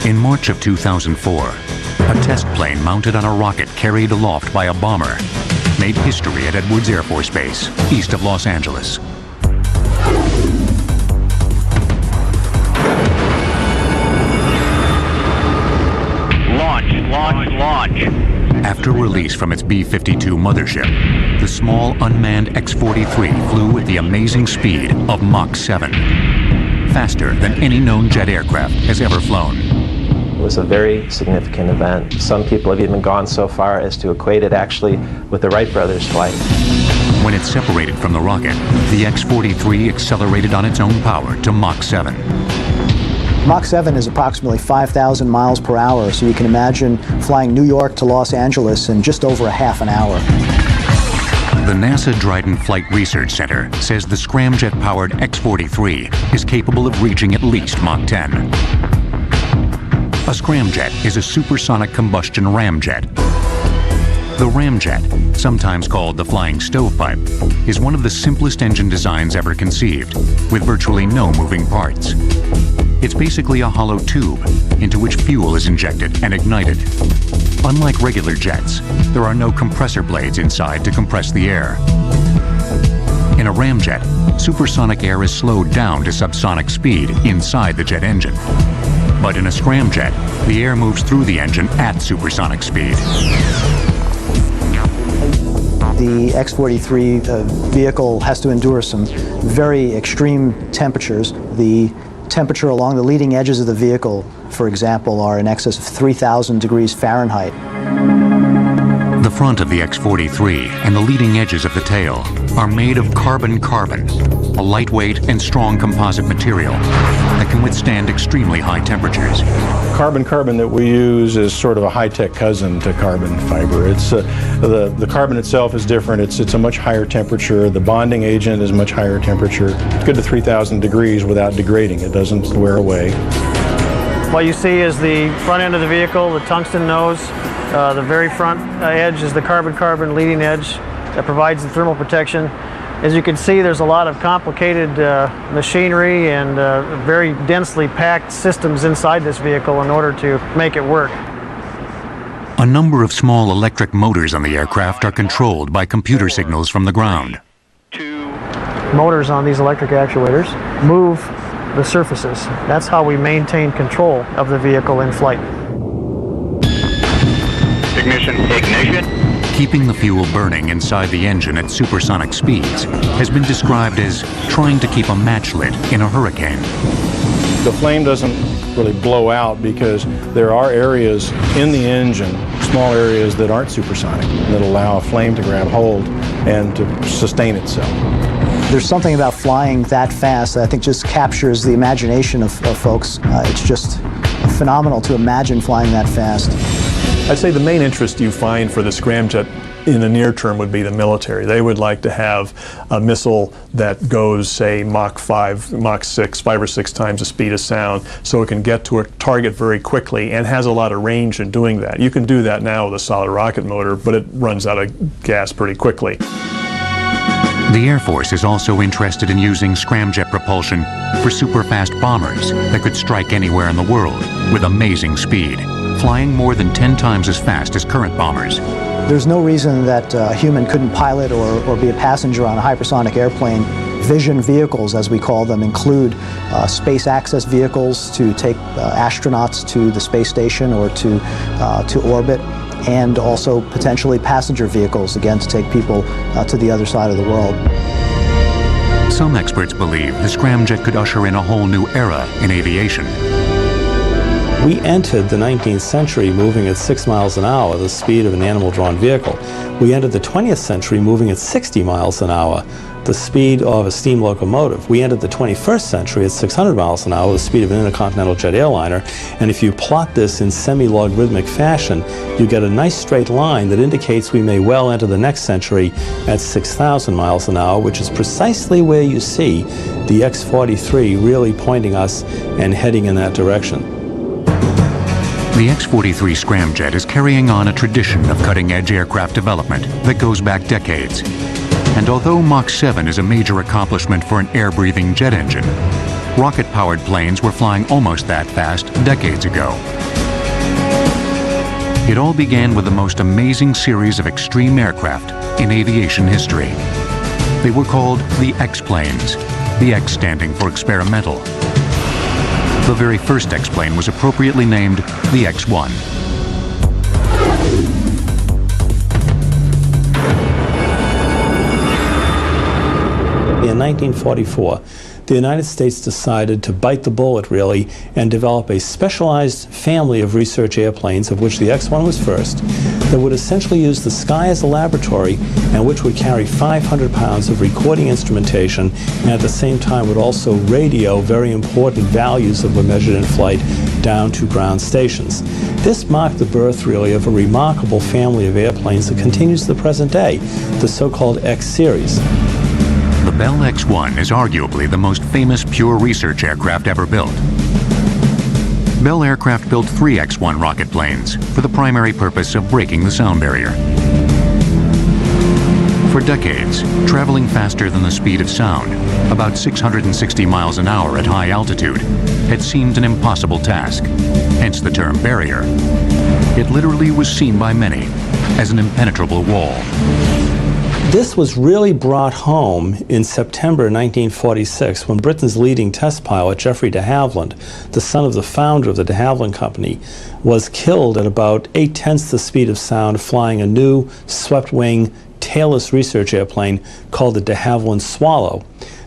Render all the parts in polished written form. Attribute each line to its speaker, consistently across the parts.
Speaker 1: In March of 2004, a test plane mounted on a rocket carried aloft by a bomber made history at Edwards Air Force Base, east of Los Angeles.
Speaker 2: Launch.
Speaker 1: After release from its B-52 mothership, the small unmanned X-43 flew at the amazing speed of Mach 7, faster than any known jet aircraft has ever flown.
Speaker 3: It was a very significant event. Some people have even gone so far as to equate it actually with the Wright brothers' flight.
Speaker 1: When it separated from the rocket, the X-43 accelerated on its own power to Mach 7.
Speaker 4: Mach 7 is approximately 5,000 miles per hour, so you can imagine flying New York to Los Angeles in just over a half an hour.
Speaker 1: The NASA Dryden Flight Research Center says the scramjet-powered X-43 is capable of reaching at least Mach 10. A scramjet is a supersonic combustion ramjet. The ramjet, sometimes called the flying stovepipe, is one of the simplest engine designs ever conceived, with virtually no moving parts. It's basically a hollow tube into which fuel is injected and ignited. Unlike regular jets, there are no compressor blades inside to compress the air. In a ramjet, supersonic air is slowed down to subsonic speed inside the jet engine. But in a scramjet, the air moves through the engine at supersonic speed.
Speaker 4: The X-43 vehicle has to endure some very extreme temperatures. The temperature along the leading edges of the vehicle, for example, are in excess of 3,000 degrees Fahrenheit.
Speaker 1: The front of the X-43 and the leading edges of the tail are made of carbon-carbon, a lightweight and strong composite material that can withstand extremely high temperatures.
Speaker 5: Carbon-carbon that we use is sort of a high-tech cousin to carbon fiber. It's the carbon itself is different. It's a much higher temperature. The bonding agent is much higher temperature. It's good to 3,000 degrees without degrading. It doesn't wear away.
Speaker 6: What you see is the front end of the vehicle, the tungsten nose. The very front edge is the carbon-carbon leading edge that provides the thermal protection. As you can see, there's a lot of complicated machinery and very densely packed systems inside this vehicle in order to make it work.
Speaker 1: A number of small electric motors on the aircraft are controlled by computer signals from the ground.
Speaker 6: Motors on these electric actuators move the surfaces. That's how we maintain control of the vehicle in flight.
Speaker 2: Ignition.
Speaker 1: Keeping the fuel burning inside the engine at supersonic speeds has been described as trying to keep a match lit in a hurricane.
Speaker 5: The flame doesn't really blow out because there are areas in the engine, small areas that aren't supersonic, that allow a flame to grab hold and to sustain itself.
Speaker 4: There's something about flying that fast that I think just captures the imagination of folks. It's just phenomenal to imagine flying that fast.
Speaker 7: I'd say the main interest you find for the scramjet in the near term would be the military. They would like to have a missile that goes, say, Mach 5, Mach 6, 5 or 6 times the speed of sound, so it can get to a target very quickly and has a lot of range in doing that. You can do that now with a solid rocket motor, but it runs out of gas pretty quickly.
Speaker 1: The Air Force is also interested in using scramjet propulsion for super-fast bombers that could strike anywhere in the world with amazing speed, flying more than 10 times as fast as current bombers.
Speaker 4: There's no reason that a human couldn't pilot or be a passenger on a hypersonic airplane. Vision vehicles, as we call them, include space access vehicles to take astronauts to the space station or to orbit, and also potentially passenger vehicles, again, to take people to the other side of the world.
Speaker 1: Some experts believe the scramjet could usher in a whole new era in aviation.
Speaker 8: We entered the 19th century moving at 6 miles an hour, the speed of an animal-drawn vehicle. We entered the 20th century moving at 60 miles an hour, the speed of a steam locomotive. We entered the 21st century at 600 miles an hour, the speed of an intercontinental jet airliner. And if you plot this in semi-logarithmic fashion, you get a nice straight line that indicates we may well enter the next century at 6,000 miles an hour, which is precisely where you see the X-43 really pointing us and heading in that direction.
Speaker 1: The X-43 scramjet is carrying on a tradition of cutting-edge aircraft development that goes back decades. And although Mach 7 is a major accomplishment for an air-breathing jet engine, rocket-powered planes were flying almost that fast decades ago. It all began with the most amazing series of extreme aircraft in aviation history. They were called the X-planes, the X standing for experimental. The very first X-plane was appropriately named the X-1.
Speaker 8: In 1944, the United States decided to bite the bullet, really, and develop a specialized family of research airplanes, of which the X-1 was first, that would essentially use the sky as a laboratory and which would carry 500 pounds of recording instrumentation and at the same time would also radio very important values that were measured in flight down to ground stations. This marked the birth, really, of a remarkable family of airplanes that continues to the present day, the so-called X series.
Speaker 1: The Bell X-1 is arguably the most famous pure research aircraft ever built. Bell Aircraft built 3 X-1 rocket planes for the primary purpose of breaking the sound barrier. For decades, traveling faster than the speed of sound, about 660 miles an hour at high altitude, had seemed an impossible task, hence the term barrier. It literally was seen by many as an impenetrable wall.
Speaker 8: This was really brought home in September 1946 when Britain's leading test pilot, Geoffrey de Havilland, the son of the founder of the de Havilland Company, was killed at about 8/10 the speed of sound flying a new swept-wing tailless research airplane called the de Havilland Swallow.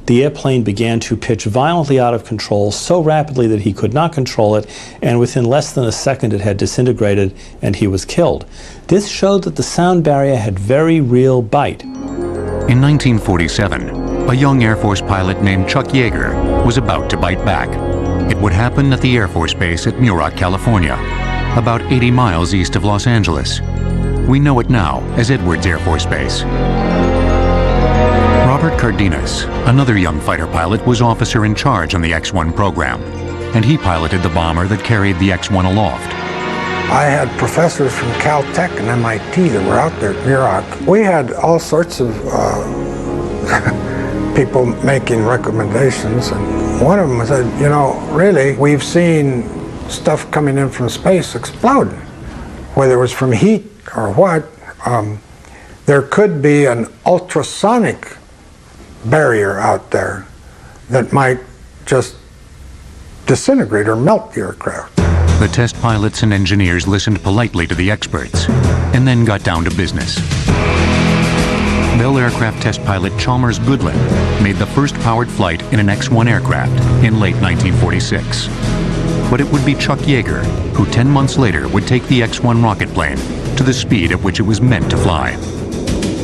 Speaker 8: The airplane began to pitch violently out of control so rapidly that he could not control it, and within less than a second it had disintegrated and he was killed. This showed that the sound barrier had very real bite.
Speaker 1: In 1947, a young Air Force pilot named Chuck Yeager was about to bite back. It would happen at the Air Force Base at Muroc, California, about 80 miles east of Los Angeles. We know it now as Edwards Air Force Base. Robert Cardenas, another young fighter pilot, was officer in charge on the X-1 program, and he piloted the bomber that carried the X-1 aloft.
Speaker 9: I had professors from Caltech and MIT that were out there at Muroc. We had all sorts of people making recommendations, and one of them said, you know, really, we've seen stuff coming in from space explode. Whether it was from heat or what, there could be an ultrasonic barrier out there that might just disintegrate or melt the aircraft.
Speaker 1: The test pilots and engineers listened politely to the experts and then got down to business. Bell Aircraft test pilot Chalmers Goodland made the first powered flight in an X-1 aircraft in late 1946. But it would be Chuck Yeager who 10 months later would take the X-1 rocket plane to the speed at which it was meant to fly.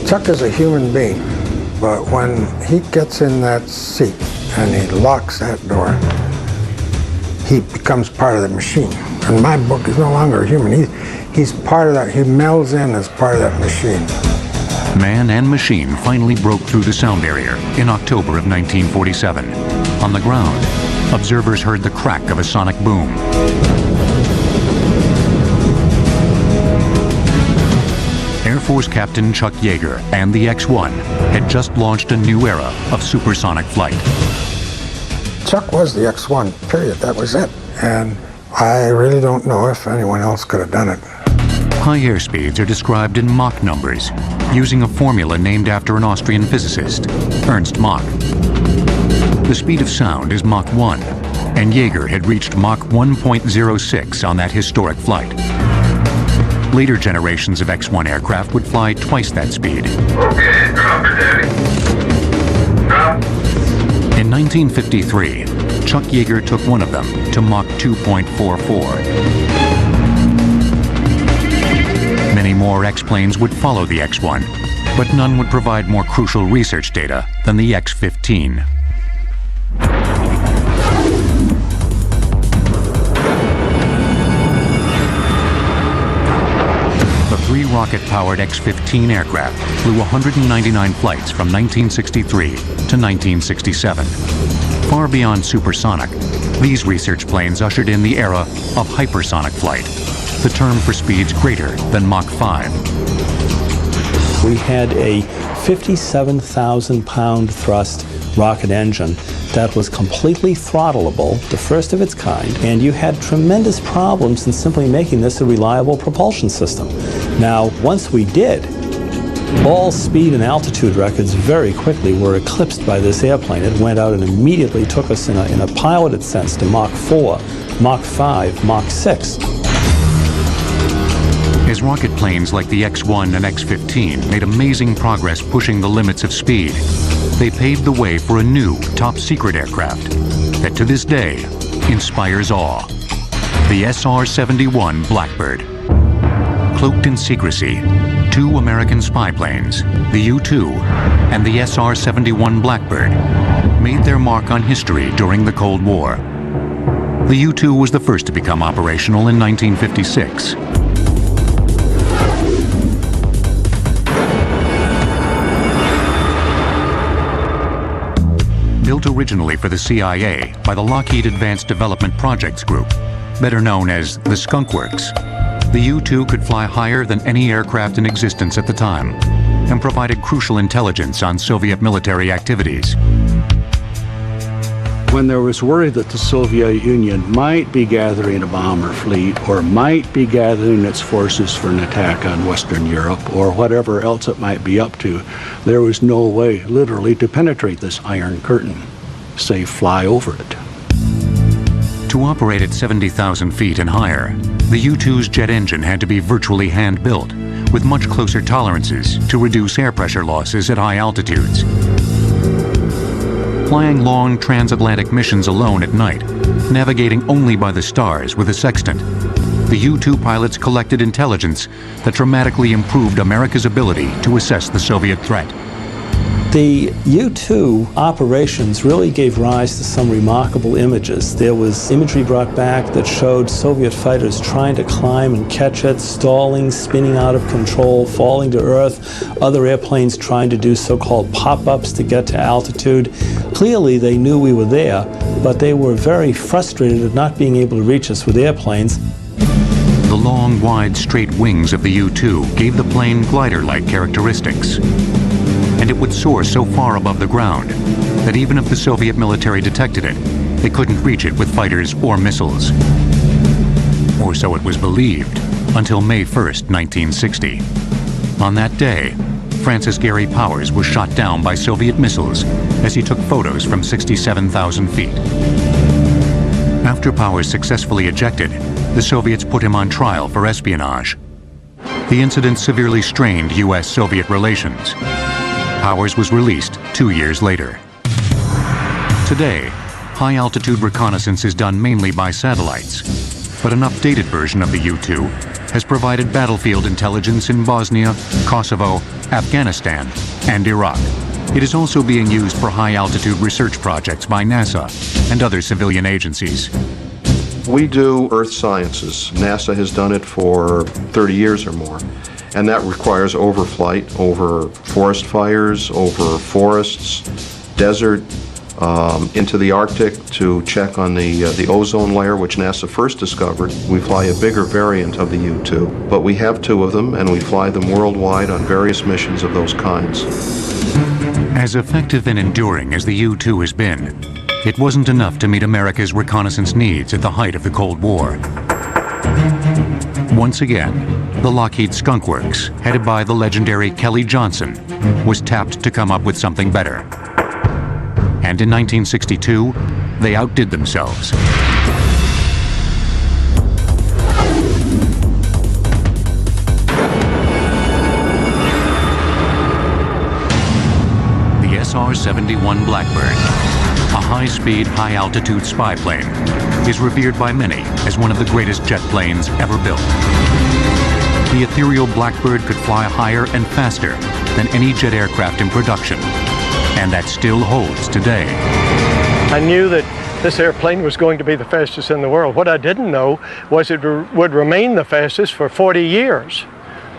Speaker 9: Chuck is a human being, but when he gets in that seat and he locks that door, he becomes part of the machine. In my book, he's no longer a human. He's part of that. He melds in as part of that machine.
Speaker 1: Man and machine finally broke through the sound barrier in October of 1947. On the ground, observers heard the crack of a sonic boom. Air Force Captain Chuck Yeager and the X-1 had just launched a new era of supersonic flight.
Speaker 9: Chuck was the X-1, period. That was it. And I really don't know if anyone else could have done it.
Speaker 1: High airspeeds are described in Mach numbers, using a formula named after an Austrian physicist, Ernst Mach. The speed of sound is Mach 1, and Yeager had reached Mach 1.06 on that historic flight. Later generations of X-1 aircraft would fly twice that speed.
Speaker 10: Okay, drop it, Daddy. Drop.
Speaker 1: In 1953, Chuck Yeager took one of them to Mach 2.44. Many more X-planes would follow the X-1, but none would provide more crucial research data than the X-15. The 3 rocket-powered X-15 aircraft flew 199 flights from 1963 to 1967. Far beyond supersonic, these research planes ushered in the era of hypersonic flight, the term for speeds greater than Mach 5.
Speaker 8: We had a 57,000-pound thrust rocket engine that was completely throttleable, the first of its kind, and you had tremendous problems in simply making this a reliable propulsion system. Now, once we did, all speed and altitude records very quickly were eclipsed by this airplane. It went out and immediately took us in a piloted sense to Mach 4, Mach 5, Mach 6.
Speaker 1: As rocket planes like the X-1 and X-15 made amazing progress pushing the limits of speed, they paved the way for a new top-secret aircraft that to this day inspires awe. The SR-71 Blackbird. Cloaked in secrecy, 2 American spy planes, the U-2 and the SR-71 Blackbird, made their mark on history during the Cold War. The U-2 was the first to become operational in 1956. Built originally for the CIA by the Lockheed Advanced Development Projects Group, better known as the Skunk Works, the U-2 could fly higher than any aircraft in existence at the time and provided crucial intelligence on Soviet military activities.
Speaker 11: When there was worry that the Soviet Union might be gathering a bomber fleet or might be gathering its forces for an attack on Western Europe or whatever else it might be up to, there was no way, literally, to penetrate this Iron Curtain, say fly over it.
Speaker 1: To operate at 70,000 feet and higher, the U-2's jet engine had to be virtually hand-built, with much closer tolerances to reduce air pressure losses at high altitudes. Flying long transatlantic missions alone at night, navigating only by the stars with a sextant, the U-2 pilots collected intelligence that dramatically improved America's ability to assess the Soviet threat.
Speaker 8: The U-2 operations really gave rise to some remarkable images. There was imagery brought back that showed Soviet fighters trying to climb and catch it, stalling, spinning out of control, falling to earth, other airplanes trying to do so-called pop-ups to get to altitude. Clearly they knew we were there, but they were very frustrated at not being able to reach us with airplanes.
Speaker 1: The long, wide, straight wings of the U-2 gave the plane glider-like characteristics. And it would soar so far above the ground that even if the Soviet military detected it, they couldn't reach it with fighters or missiles. Or so it was believed, until May 1st, 1960. On that day, Francis Gary Powers was shot down by Soviet missiles as he took photos from 67,000 feet. After Powers successfully ejected, the Soviets put him on trial for espionage. The incident severely strained U.S.-Soviet relations. Powers was released 2 years later. Today, high-altitude reconnaissance is done mainly by satellites, but an updated version of the U-2 has provided battlefield intelligence in Bosnia, Kosovo, Afghanistan, and Iraq. It is also being used for high-altitude research projects by NASA and other civilian agencies.
Speaker 12: We do earth sciences. NASA has done it for 30 years or more. And that requires overflight over forest fires, over forests, desert, into the Arctic to check on the ozone layer, which NASA first discovered. We fly a bigger variant of the U-2, but we have 2 of them, and we fly them worldwide on various missions of those kinds.
Speaker 1: As effective and enduring as the U-2 has been, it wasn't enough to meet America's reconnaissance needs at the height of the Cold War. Once again, the Lockheed Skunk Works, headed by the legendary Kelly Johnson, was tapped to come up with something better. And in 1962, they outdid themselves. The SR-71 Blackbird, a high-speed, high-altitude spy plane, is revered by many as one of the greatest jet planes ever built. The ethereal Blackbird could fly higher and faster than any jet aircraft in production, and that still holds today.
Speaker 13: I knew that this airplane was going to be the fastest in the world. What I didn't know was it would remain the fastest for 40 years.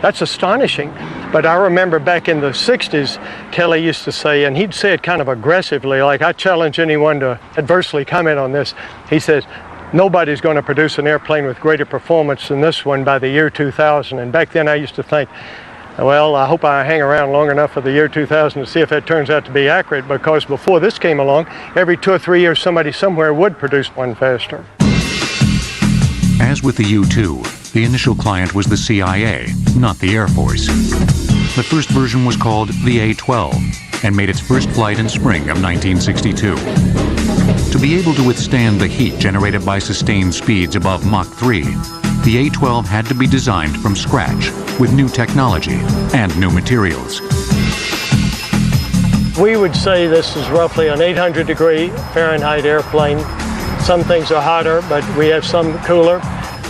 Speaker 13: That's astonishing. But I remember back in the 60s, Kelly used to say, and he'd say it kind of aggressively, like, I challenge anyone to adversely comment on this. He says, nobody's going to produce an airplane with greater performance than this one by the year 2000. And back then I used to think, Well, I hope I hang around long enough for the year 2000 to see if that turns out to be accurate, because before this came along, every 2 or 3 years somebody somewhere would produce one faster.
Speaker 1: As with the U-2, the initial client was the CIA, not the Air Force. The first version was called the A-12 and made its first flight in spring of 1962. To be able to withstand the heat generated by sustained speeds above Mach 3, the A-12 had to be designed from scratch with new technology and new materials.
Speaker 13: We would say this is roughly an 800-degree Fahrenheit airplane. Some things are hotter, but we have some cooler.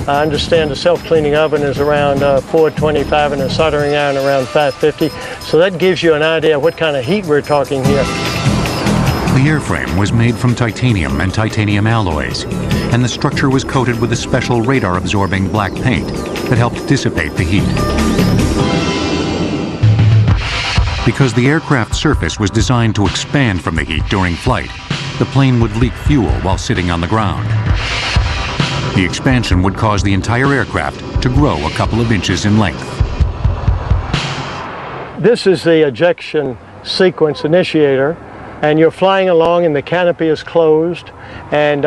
Speaker 13: I understand the self-cleaning oven is around 425 and a soldering iron around 550. So that gives you an idea of what kind of heat we're talking here.
Speaker 1: The airframe was made from titanium and titanium alloys, and the structure was coated with a special radar-absorbing black paint that helped dissipate the heat. Because the aircraft surface was designed to expand from the heat during flight, the plane would leak fuel while sitting on the ground. The expansion would cause the entire aircraft to grow a couple of inches in length.
Speaker 13: This is the ejection sequence initiator, and you're flying along and the canopy is closed, and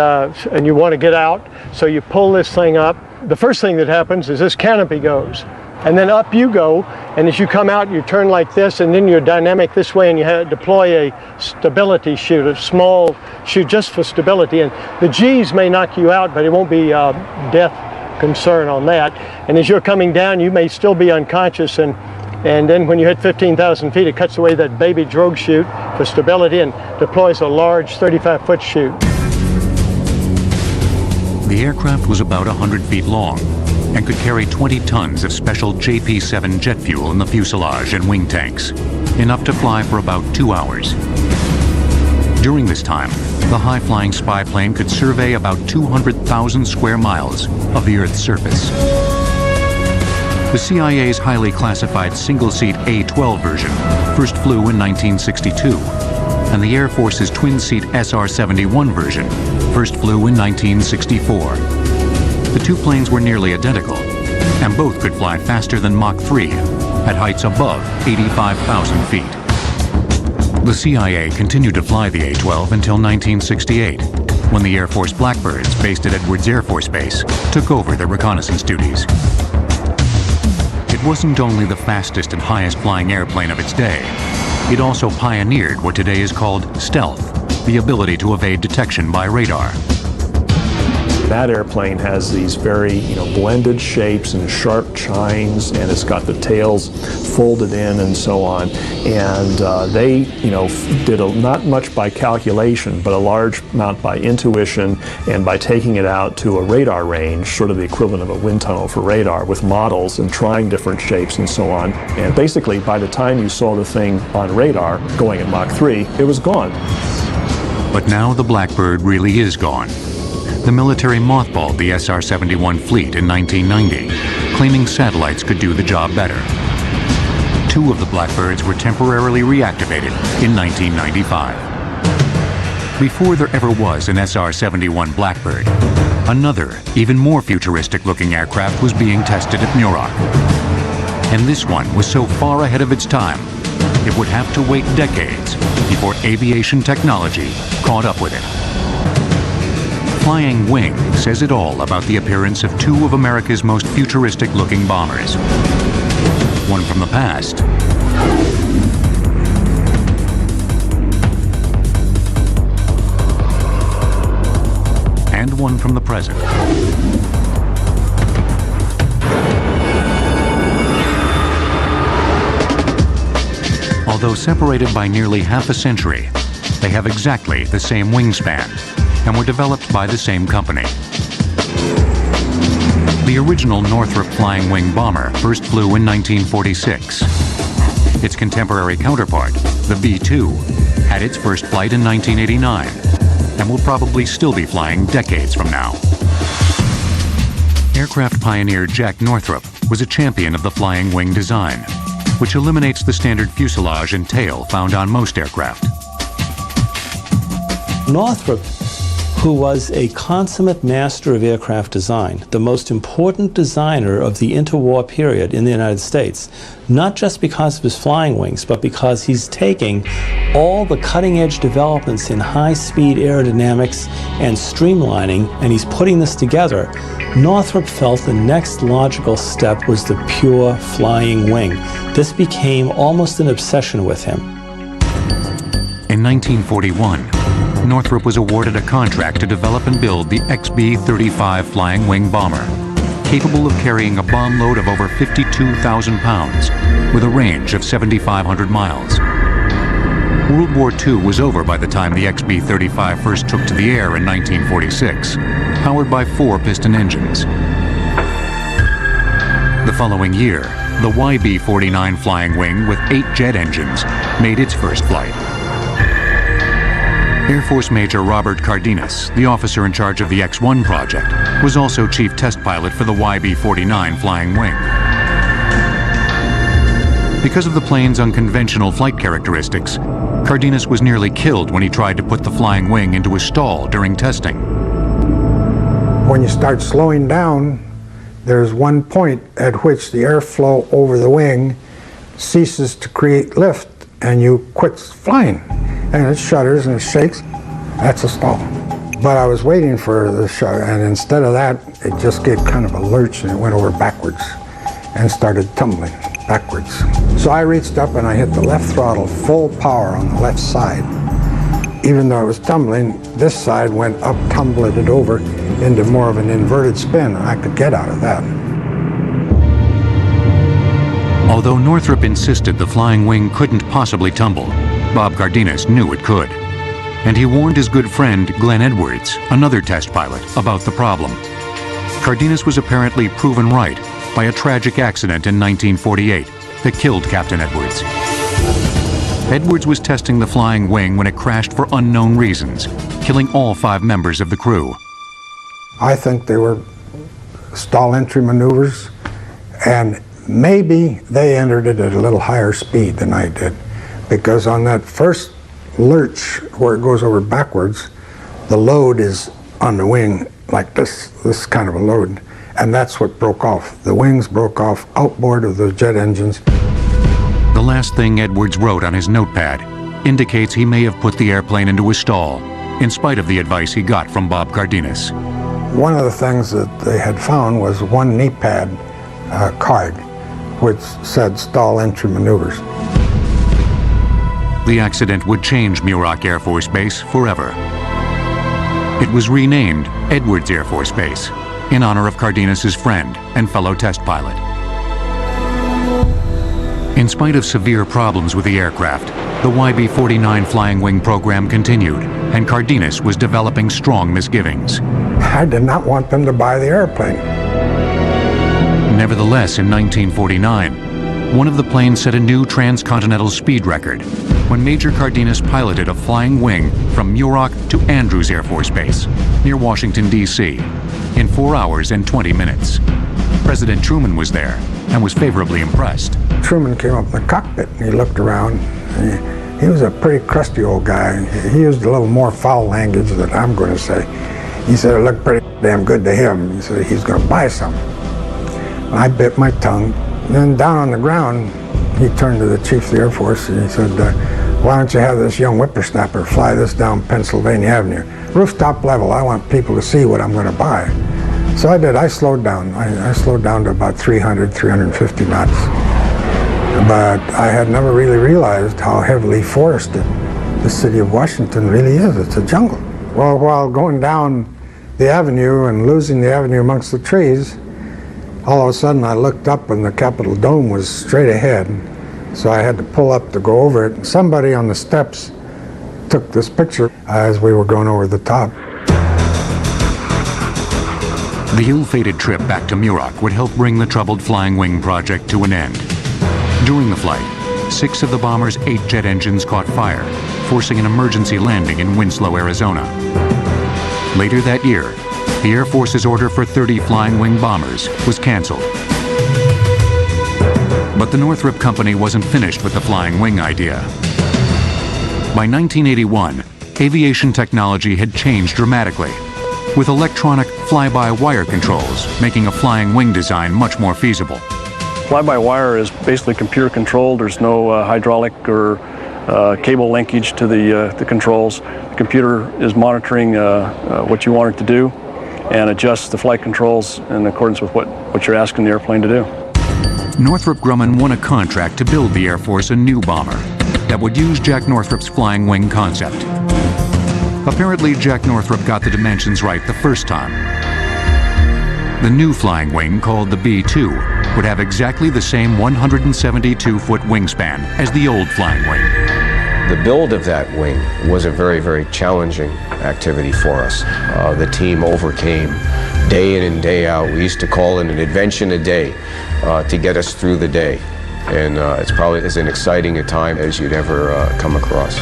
Speaker 13: you want to get out, so you pull this thing up. The first thing that happens is this canopy goes, and then up you go, and as you come out you turn like this, and then you're dynamic this way, and you deploy a stability chute, a small chute just for stability, and the G's may knock you out, but it won't be death concern on that. And as you're coming down you may still be unconscious, and then when you hit 15,000 feet it cuts away that baby drogue chute for stability and deploys a large 35-foot chute.
Speaker 1: The aircraft was about 100 feet long and could carry 20 tons of special JP-7 jet fuel in the fuselage and wing tanks, enough to fly for about 2 hours. During this time, the high-flying spy plane could survey about 200,000 square miles of the Earth's surface. The CIA's highly classified single-seat A-12 version first flew in 1962, and the Air Force's twin-seat SR-71 version first flew in 1964. The two planes were nearly identical, and both could fly faster than Mach 3 at heights above 85,000 feet. The CIA continued to fly the A-12 until 1968, when the Air Force Blackbirds, based at Edwards Air Force Base, took over the reconnaissance duties. It wasn't only the fastest and highest flying airplane of its day, it also pioneered what today is called stealth, the ability to evade detection by radar.
Speaker 7: That airplane has these very, blended shapes and sharp chines, and it's got the tails folded in and so on. And they, did not much by calculation, but a large amount by intuition and by taking it out to a radar range, sort of the equivalent of a wind tunnel for radar, with models and trying different shapes and so on. And basically, by the time you saw the thing on radar going at Mach 3, it was gone.
Speaker 1: But now the Blackbird really is gone. The military mothballed the SR-71 fleet in 1990, claiming satellites could do the job better. 2 of the Blackbirds were temporarily reactivated in 1995. Before there ever was an SR-71 Blackbird, another, even more futuristic-looking aircraft was being tested at Muroc. And this one was so far ahead of its time, it would have to wait decades before aviation technology caught up with it. Flying Wing says it all about the appearance of 2 of America's most futuristic-looking bombers. One from the past, and one from the present. Although separated by nearly half a century, they have exactly the same wingspan and were developed by the same company. The original Northrop Flying Wing bomber first flew in 1946. Its contemporary counterpart, the B-2, had its first flight in 1989 and will probably still be flying decades from now. Aircraft pioneer Jack Northrop was a champion of the flying wing design, which eliminates the standard fuselage and tail found on most aircraft.
Speaker 8: Northrop who was a consummate master of aircraft design, the most important designer of the interwar period in the United States, not just because of his flying wings, but because he's taking all the cutting-edge developments in high-speed aerodynamics and streamlining, and he's putting this together. Northrop felt the next logical step was the pure flying wing. This became almost an obsession with him.
Speaker 1: In 1941, Northrop was awarded a contract to develop and build the XB-35 flying wing bomber, capable of carrying a bomb load of over 52,000 pounds with a range of 7,500 miles. World War II was over by the time the XB-35 first took to the air in 1946, powered by 4 piston engines. The following year, the YB-49 flying wing with 8 jet engines made its first flight. Air Force Major Robert Cardenas, the officer in charge of the X-1 project, was also chief test pilot for the YB-49 flying wing. Because of the plane's unconventional flight characteristics, Cardenas was nearly killed when he tried to put the flying wing into a stall during testing.
Speaker 9: When you start slowing down, there's one point at which the airflow over the wing ceases to create lift and you quit flying. And it shudders and it shakes. That's a stall. But I was waiting for the shudder, and instead of that, it just gave kind of a lurch and it went over backwards and started tumbling backwards. So I reached up and I hit the left throttle full power on the left side. Even though it was tumbling, this side went up, tumbled it over into more of an inverted spin, and I could get out of that.
Speaker 1: Although Northrop insisted the flying wing couldn't possibly tumble, Bob Cardenas knew it could. And he warned his good friend Glenn Edwards, another test pilot, about the problem. Cardenas was apparently proven right by a tragic accident in 1948 that killed Captain Edwards. Edwards was testing the flying wing when it crashed for unknown reasons, killing all 5 members of the crew.
Speaker 9: I think they were stall entry maneuvers, and maybe they entered it at a little higher speed than I did, because on that first lurch where it goes over backwards, the load is on the wing like this kind of a load, and that's what broke off. The wings broke off outboard of the jet engines.
Speaker 1: The last thing Edwards wrote on his notepad indicates he may have put the airplane into a stall, in spite of the advice he got from Bob Cardenas.
Speaker 9: One of the things that they had found was one knee pad card, which said stall entry maneuvers.
Speaker 1: The accident would change Muroc Air Force Base forever. It was renamed Edwards Air Force Base in honor of Cardenas's friend and fellow test pilot. In spite of severe problems with the aircraft, the YB-49 flying wing program continued, and Cardenas was developing strong misgivings.
Speaker 9: I did not want them to buy the airplane.
Speaker 1: Nevertheless, in 1949, one of the planes set a new transcontinental speed record when Major Cardenas piloted a flying wing from Muroc to Andrews Air Force Base near Washington, D.C. in 4 hours and 20 minutes. President Truman was there and was favorably impressed.
Speaker 9: Truman came up in the cockpit and he looked around. He was a pretty crusty old guy. He used a little more foul language than I'm going to say. He said it looked pretty damn good to him. He said he's going to buy some. I bit my tongue. Then down on the ground, he turned to the chief of the Air Force and he said, why don't you have this young whippersnapper fly this down Pennsylvania Avenue? Rooftop level, I want people to see what I'm going to buy. So I did. I slowed down. I slowed down to about 300, 350 knots. But I had never really realized how heavily forested the city of Washington really is. It's a jungle. Well, while going down the avenue and losing the avenue amongst the trees, all of a sudden I looked up and the Capitol Dome was straight ahead. So I had to pull up to go over it. Somebody on the steps took this picture as we were going over the top.
Speaker 1: The ill-fated trip back to Muroc would help bring the troubled flying wing project to an end. During the flight, 6 of the bomber's 8 jet engines caught fire, forcing an emergency landing in Winslow, Arizona. Later that year, the Air Force's order for 30 flying wing bombers was canceled. But the Northrop Company wasn't finished with the flying wing idea. By 1981, aviation technology had changed dramatically, with electronic fly-by-wire controls making a flying wing design much more feasible.
Speaker 14: Fly-by-wire is basically computer controlled. There's no hydraulic or cable linkage to the controls. The computer is monitoring what you want it to do and adjusts the flight controls in accordance with what you're asking the airplane to do.
Speaker 1: Northrop Grumman won a contract to build the Air Force a new bomber that would use Jack Northrop's flying wing concept. Apparently, Jack Northrop got the dimensions right the first time. The new flying wing, called the B-2, would have exactly the same 172-foot wingspan as the old flying wing.
Speaker 15: The build of that wing was a very, very challenging activity for us. The team overcame day in and day out. We used to call it an invention a day to get us through the day. And it's probably as exciting a time as you'd ever come across.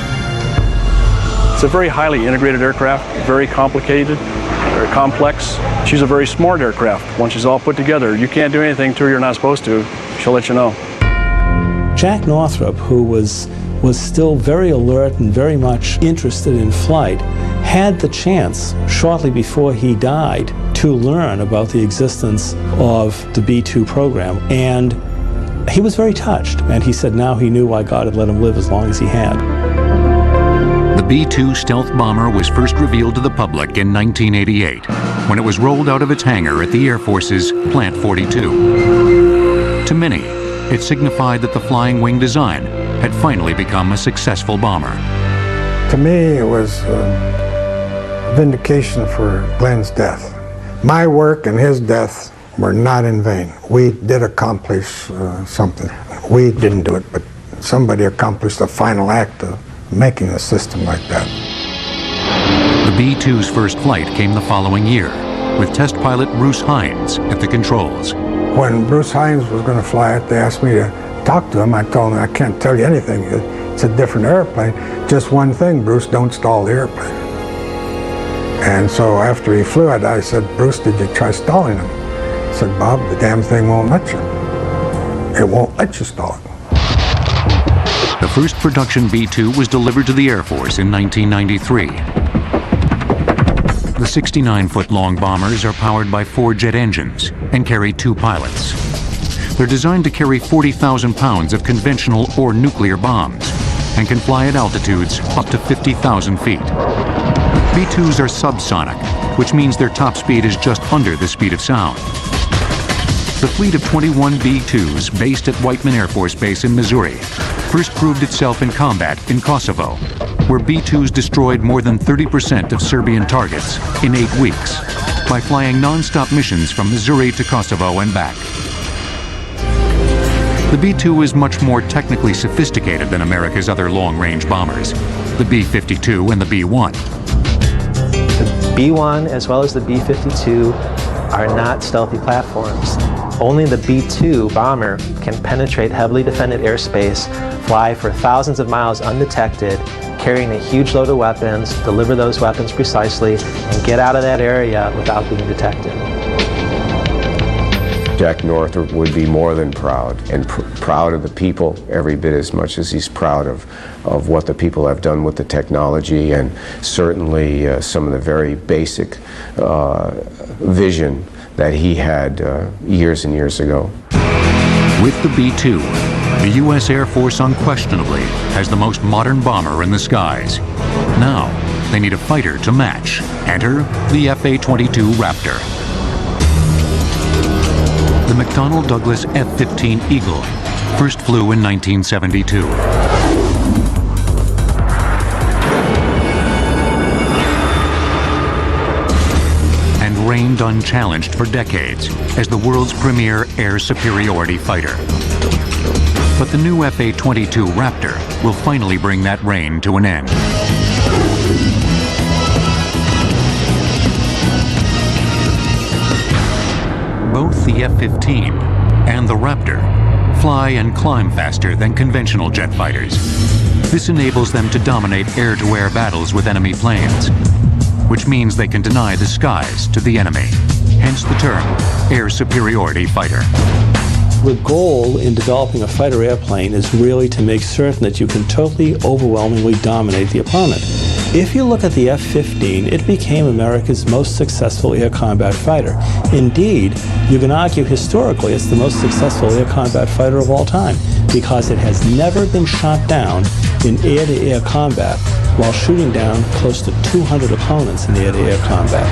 Speaker 14: It's a very highly integrated aircraft, very complicated, very complex. She's a very smart aircraft. Once she's all put together, you can't do anything to her you're not supposed to. She'll let you know.
Speaker 8: Jack Northrop, who was still very alert and very much interested in flight, had the chance, shortly before he died, to learn about the existence of the B-2 program. And he was very touched. And he said now he knew why God had let him live as long as he had.
Speaker 1: The B-2 stealth bomber was first revealed to the public in 1988, when it was rolled out of its hangar at the Air Force's Plant 42. To many, it signified that the flying wing design had finally become a successful bomber.
Speaker 9: To me, it was vindication for Glenn's death. My work and his death were not in vain. We did accomplish something. We didn't do it, but somebody accomplished the final act of making a system like that.
Speaker 1: The B-2's first flight came the following year, with test pilot Bruce Hines at the controls.
Speaker 9: When Bruce Hines was going to fly it, they asked me to talk to him. I told him, I can't tell you anything. It's a different airplane. Just one thing, Bruce, don't stall the airplane. And so after he flew it, I said, Bruce, did you try stalling him? He said, Bob, the damn thing won't let you. It won't let you stall it.
Speaker 1: The first production B-2 was delivered to the Air Force in 1993. The 69-foot-long bombers are powered by 4 jet engines and carry 2 pilots. They're designed to carry 40,000 pounds of conventional or nuclear bombs and can fly at altitudes up to 50,000 feet. B-2s are subsonic, which means their top speed is just under the speed of sound. The fleet of 21 B-2s based at Whiteman Air Force Base in Missouri first proved itself in combat in Kosovo, where B-2s destroyed more than 30% of Serbian targets in 8 weeks by flying non-stop missions from Missouri to Kosovo and back. The B-2 is much more technically sophisticated than America's other long-range bombers, the B-52 and the B-1.
Speaker 3: The B-1 as well as the B-52 are not stealthy platforms. Only the B-2 bomber can penetrate heavily defended airspace, fly for thousands of miles undetected, carrying a huge load of weapons, deliver those weapons precisely, and get out of that area without being detected.
Speaker 15: Jack Northrop would be more than proud, and proud of the people every bit as much as he's proud of what the people have done with the technology, and certainly some of the very basic vision that he had years and years ago.
Speaker 1: With the B-2, the U.S. Air Force unquestionably has the most modern bomber in the skies. Now, they need a fighter to match. Enter the F-A-22 Raptor. The McDonnell Douglas F-15 Eagle first flew in 1972. And reigned unchallenged for decades as the world's premier air superiority fighter. But the new F-A-22 Raptor will finally bring that reign to an end. Both the F-15 and the Raptor fly and climb faster than conventional jet fighters. This enables them to dominate air-to-air battles with enemy planes, which means they can deny the skies to the enemy. Hence the term air superiority fighter.
Speaker 8: The goal in developing a fighter airplane is really to make certain that you can totally, overwhelmingly dominate the opponent. If you look at the F-15, it became America's most successful air combat fighter. Indeed, you can argue historically it's the most successful air combat fighter of all time because it has never been shot down in air-to-air combat while shooting down close to 200 opponents in air-to-air combat.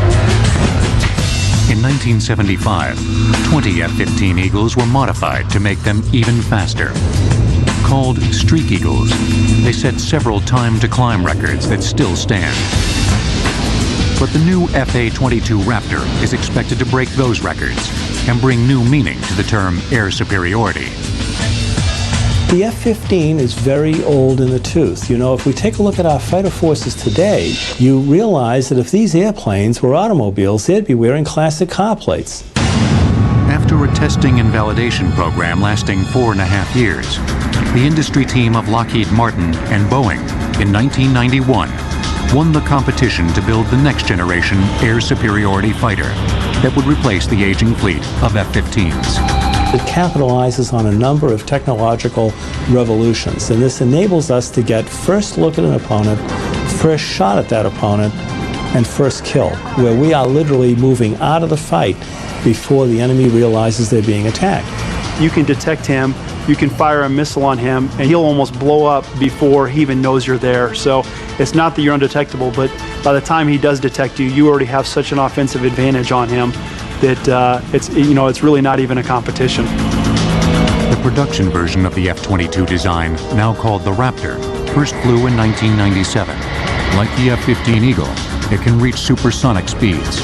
Speaker 1: In 1975, 20 F-15 Eagles were modified to make them even faster. Called Streak Eagles, they set several time-to-climb records that still stand. But the new FA-22 Raptor is expected to break those records and bring new meaning to the term air superiority.
Speaker 8: The F-15 is very old in the tooth. You know, if we take a look at our fighter forces today, you realize that if these airplanes were automobiles, they'd be wearing classic car plates.
Speaker 1: After a testing and validation program lasting 4.5 years, the industry team of Lockheed Martin and Boeing in 1991 won the competition to build the next generation air superiority fighter that would replace the aging fleet of F-15s.
Speaker 8: It capitalizes on a number of technological revolutions, and this enables us to get first look at an opponent, first shot at that opponent, and first kill, where we are literally moving out of the fight before the enemy realizes they're being attacked.
Speaker 16: You can detect him, you can fire a missile on him, and he'll almost blow up before he even knows you're there. So it's not that you're undetectable, but by the time he does detect you, you already have such an offensive advantage on him that it's really not even a competition.
Speaker 1: The production version of the F-22 design, now called the Raptor, first flew in 1997. Like the F-15 Eagle, it can reach supersonic speeds.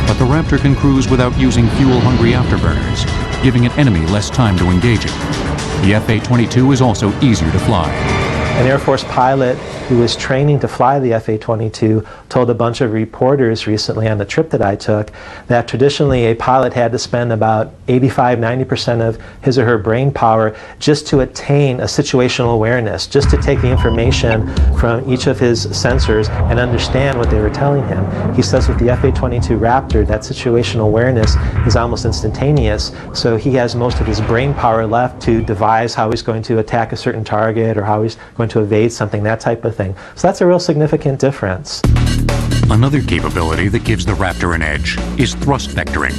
Speaker 1: But the Raptor can cruise without using fuel-hungry afterburners, giving an enemy less time to engage it. The F-A-22 is also easier to fly.
Speaker 3: An Air Force pilot who was training to fly the F-A-22 told a bunch of reporters recently on the trip that I took that traditionally a pilot had to spend about 85–90% of his or her brain power just to attain a situational awareness, just to take the information from each of his sensors and understand what they were telling him. He says with the F-A-22 Raptor, that situational awareness is almost instantaneous, so he has most of his brain power left to devise how he's going to attack a certain target or how he's going to evade something, that type of thing. So that's a real significant difference.
Speaker 1: Another capability that gives the Raptor an edge is thrust vectoring,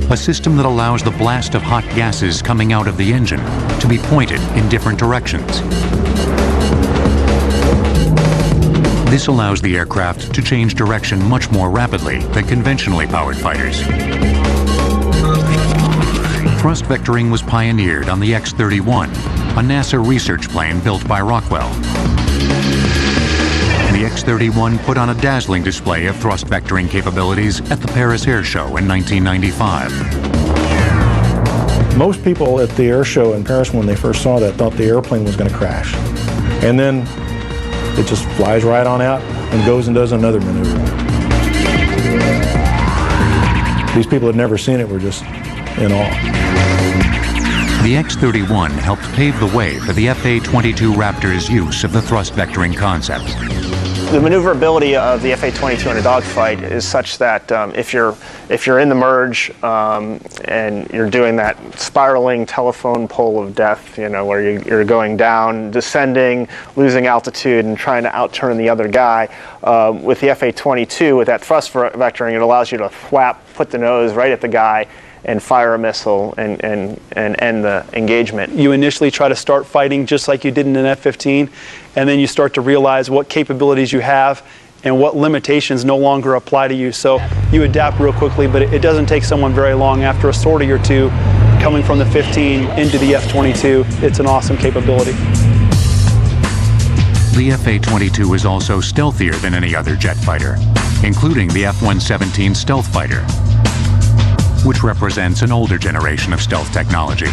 Speaker 1: a system that allows the blast of hot gases coming out of the engine to be pointed in different directions. This allows the aircraft to change direction much more rapidly than conventionally powered fighters. Thrust vectoring was pioneered on the X-31, a NASA research plane built by Rockwell. The X-31 put on a dazzling display of thrust vectoring capabilities at the Paris Air Show in 1995.
Speaker 5: Most people at the air show in Paris when they first saw that thought the airplane was going to crash. And then it just flies right on out and goes and does another maneuver. These people had never seen it, were just in awe.
Speaker 1: The X-31 helped pave the way for the FA-22 Raptor's use of the thrust vectoring concept.
Speaker 17: The maneuverability of the FA-22 in a dogfight is such that if you're in the merge and you're doing that spiraling telephone pole of death, you know, where you're going down, descending, losing altitude, and trying to outturn the other guy, with the FA-22, with that thrust vectoring, it allows you to put the nose right at the guy and fire a missile and end the engagement.
Speaker 16: You initially try to start fighting just like you did in an F-15, and then you start to realize what capabilities you have and what limitations no longer apply to you. So you adapt real quickly, but it doesn't take someone very long. After a sortie or two, coming from the 15 into the F-22, it's an awesome capability.
Speaker 1: The F-A-22 is also stealthier than any other jet fighter, including the F-117 stealth fighter, which represents an older generation of stealth technology.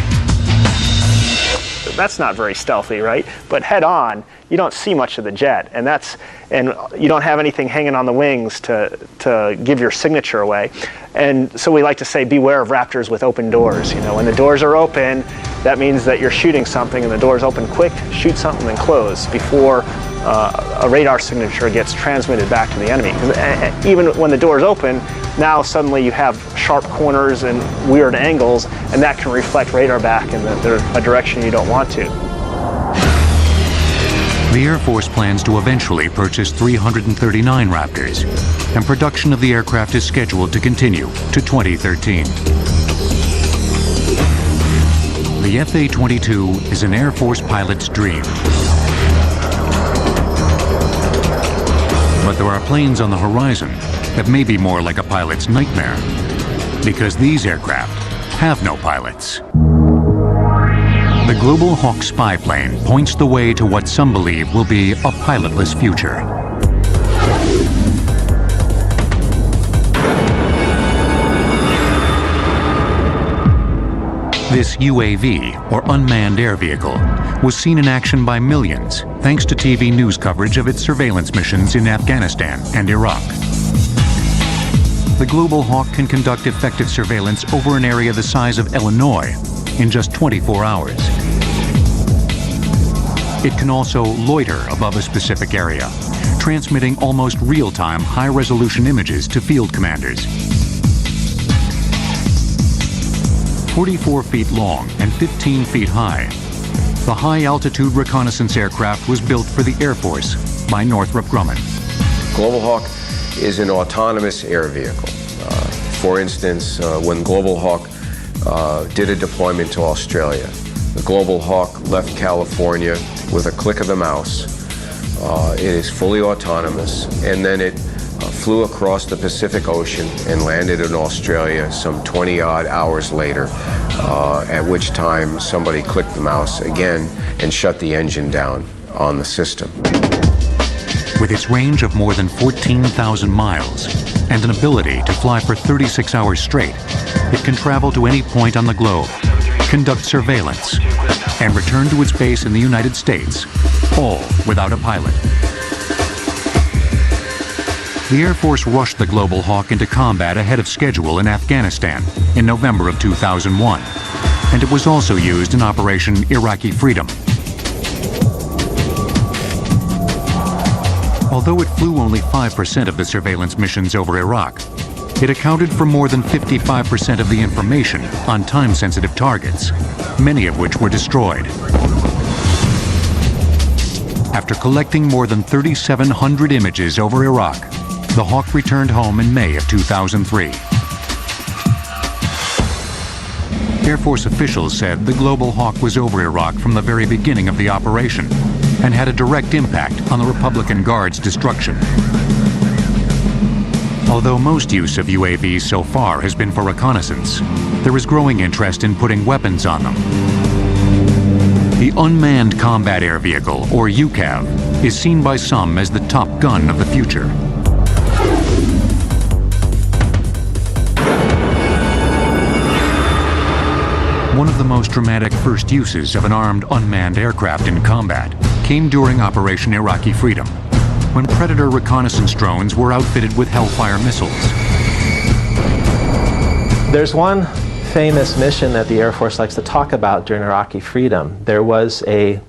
Speaker 17: That's not very stealthy, right? But head on, you don't see much of the jet, and you don't have anything hanging on the wings to give your signature away. And so we like to say, beware of Raptors with open doors. You know, when the doors are open, that means that you're shooting something, and the doors open quick, shoot something and close before a radar signature gets transmitted back to the enemy. Even when the doors open, now suddenly you have sharp corners and weird angles, and that can reflect radar back in a direction you don't want to.
Speaker 1: The Air Force plans to eventually purchase 339 Raptors, and production of the aircraft is scheduled to continue to 2013. The FA-22 is an Air Force pilot's dream. But there are planes on the horizon that may be more like a pilot's nightmare, because these aircraft have no pilots. The Global Hawk spy plane points the way to what some believe will be a pilotless future. This UAV, or unmanned air vehicle, was seen in action by millions thanks to TV news coverage of its surveillance missions in Afghanistan and Iraq. The Global Hawk can conduct effective surveillance over an area the size of Illinois in just 24 hours. It can also loiter above a specific area, transmitting almost real-time high-resolution images to field commanders. 44 feet long and 15 feet high, the high-altitude reconnaissance aircraft was built for the Air Force by Northrop Grumman.
Speaker 15: Global Hawk is an autonomous air vehicle. For instance, when Global Hawk did a deployment to Australia, the Global Hawk left California with a click of the mouse. It is fully autonomous, and then it flew across the Pacific Ocean and landed in Australia some 20-odd hours later, at which time somebody clicked the mouse again and shut the engine down on the system.
Speaker 1: With its range of more than 14,000 miles and an ability to fly for 36 hours straight, it can travel to any point on the globe, conduct surveillance, and return to its base in the United States, all without a pilot. The Air Force rushed the Global Hawk into combat ahead of schedule in Afghanistan in November of 2001, and it was also used in Operation Iraqi Freedom. Although it flew only 5% of the surveillance missions over Iraq, it accounted for more than 55% of the information on time-sensitive targets, many of which were destroyed. After collecting more than 3,700 images over Iraq, the Hawk returned home in May of 2003. Air Force officials said the Global Hawk was over Iraq from the very beginning of the operation and had a direct impact on the Republican Guard's destruction. Although most use of UAVs so far has been for reconnaissance, there is growing interest in putting weapons on them. The Unmanned Combat Air Vehicle, or UCAV, is seen by some as the top gun of the future. One of the most dramatic first uses of an armed unmanned aircraft in combat came during Operation Iraqi Freedom, when Predator reconnaissance drones were outfitted with Hellfire missiles.
Speaker 3: There's one famous mission that the Air Force likes to talk about during Iraqi Freedom. There was a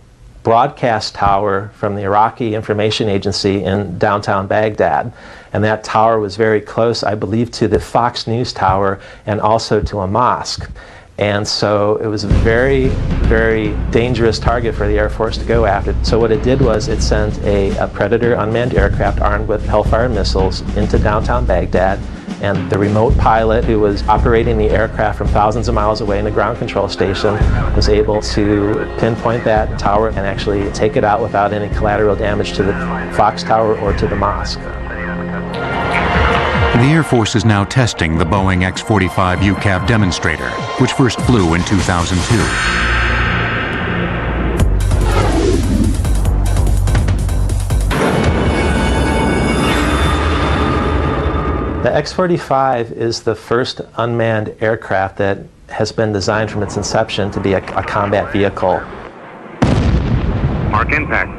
Speaker 3: broadcast tower from the Iraqi Information Agency in downtown Baghdad, and that tower was very close, I believe, to the Fox News tower and also to a mosque. And so it was a very, very dangerous target for the Air Force to go after. So what it did was it sent a Predator unmanned aircraft armed with Hellfire missiles into downtown Baghdad, and the remote pilot who was operating the aircraft from thousands of miles away in the ground control station was able to pinpoint that tower and actually take it out without any collateral damage to the Fox Tower or to the mosque.
Speaker 1: The Air Force is now testing the Boeing X-45 UCAV demonstrator, which first flew in 2002.
Speaker 3: The X-45 is the first unmanned aircraft that has been designed from its inception to be a combat vehicle.
Speaker 2: Mark impact.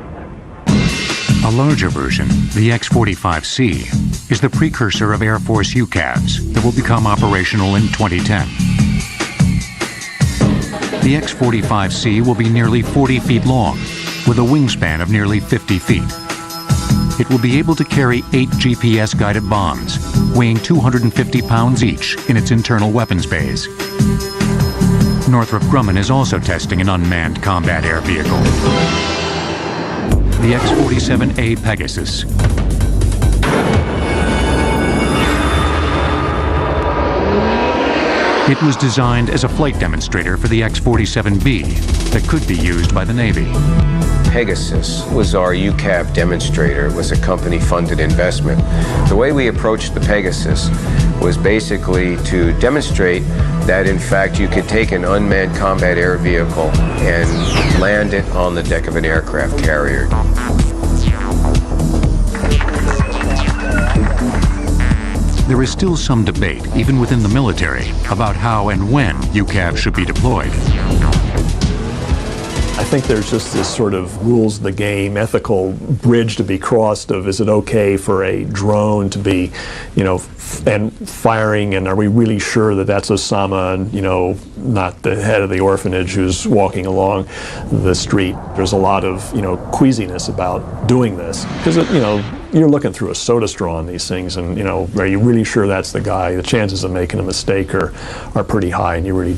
Speaker 1: A larger version, the X-45C, is the precursor of Air Force UCAVs that will become operational in 2010. The X-45C will be nearly 40 feet long, with a wingspan of nearly 50 feet. It will be able to carry 8 GPS-guided bombs, weighing 250 pounds each in its internal weapons bays. Northrop Grumman is also testing an unmanned combat air vehicle. the X-47A Pegasus. It was designed as a flight demonstrator for the X-47B that could be used by the Navy.
Speaker 15: Pegasus was our UCAV demonstrator. It was a company-funded investment. The way we approached the Pegasus was basically to demonstrate that, in fact, you could take an unmanned combat air vehicle and land it on the deck of an aircraft carrier.
Speaker 1: There is still some debate, even within the military, about how and when UCAV should be deployed.
Speaker 7: I think there's just this sort of rules of the game, ethical bridge to be crossed of, is it okay for a drone to be, and firing, and are we really sure that that's Osama and, not the head of the orphanage who's walking along the street? There's a lot of, queasiness about doing this because, you're looking through a soda straw on these things, and, are you really sure that's the guy? The chances of making a mistake are pretty high, and you really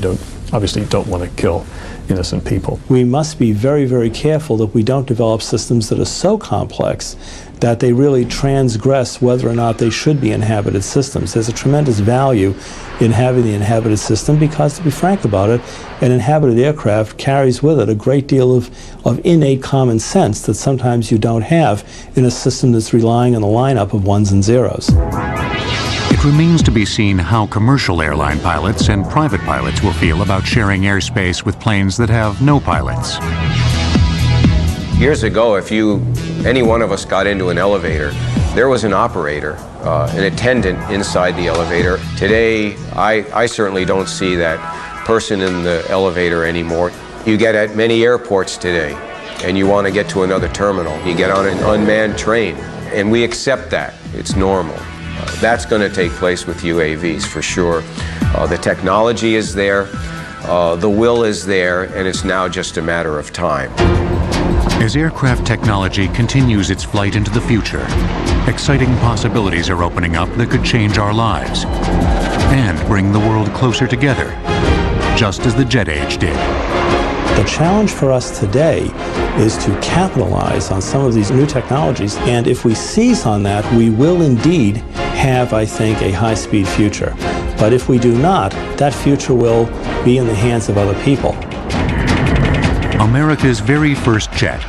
Speaker 7: obviously don't want to kill innocent people.
Speaker 8: We must be very, very careful that we don't develop systems that are so complex that they really transgress whether or not they should be inhabited systems. There's a tremendous value in having the inhabited system because, to be frank about it, an inhabited aircraft carries with it a great deal of innate common sense that sometimes you don't have in a system that's relying on the lineup of ones and zeros.
Speaker 1: It remains to be seen how commercial airline pilots and private pilots will feel about sharing airspace with planes that have no pilots.
Speaker 15: Years ago, if any one of us got into an elevator, there was an operator, an attendant inside the elevator. Today, I certainly don't see that person in the elevator anymore. You get at many airports today, and you want to get to another terminal. You get on an unmanned train, and we accept that. It's normal. That's going to take place with UAVs for sure. The technology is there, the will is there, and it's now just a matter of time.
Speaker 1: As aircraft technology continues its flight into the future, exciting possibilities are opening up that could change our lives and bring the world closer together, just as the jet age did.
Speaker 8: The challenge for us today is to capitalize on some of these new technologies, and if we seize on that, we will indeed have, I think, a high-speed future. But if we do not, that future will be in the hands of other people.
Speaker 1: America's very first jet,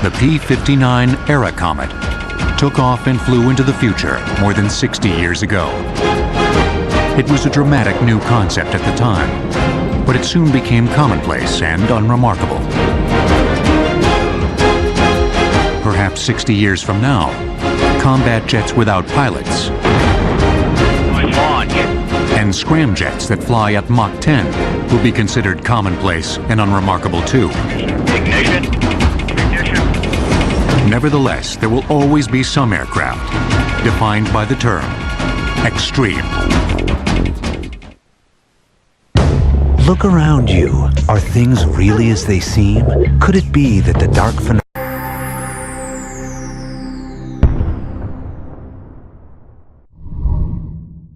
Speaker 1: the P-59 Era Comet, took off and flew into the future more than 60 years ago. It was a dramatic new concept at the time, but it soon became commonplace and unremarkable. Perhaps 60 years from now, combat jets without pilots and scramjets that fly at Mach 10 will be considered commonplace and unremarkable too.
Speaker 2: Ignition.
Speaker 1: Nevertheless, there will always be some aircraft defined by the term extreme.
Speaker 18: Look around you. Are things really as they seem? Could it be that the dark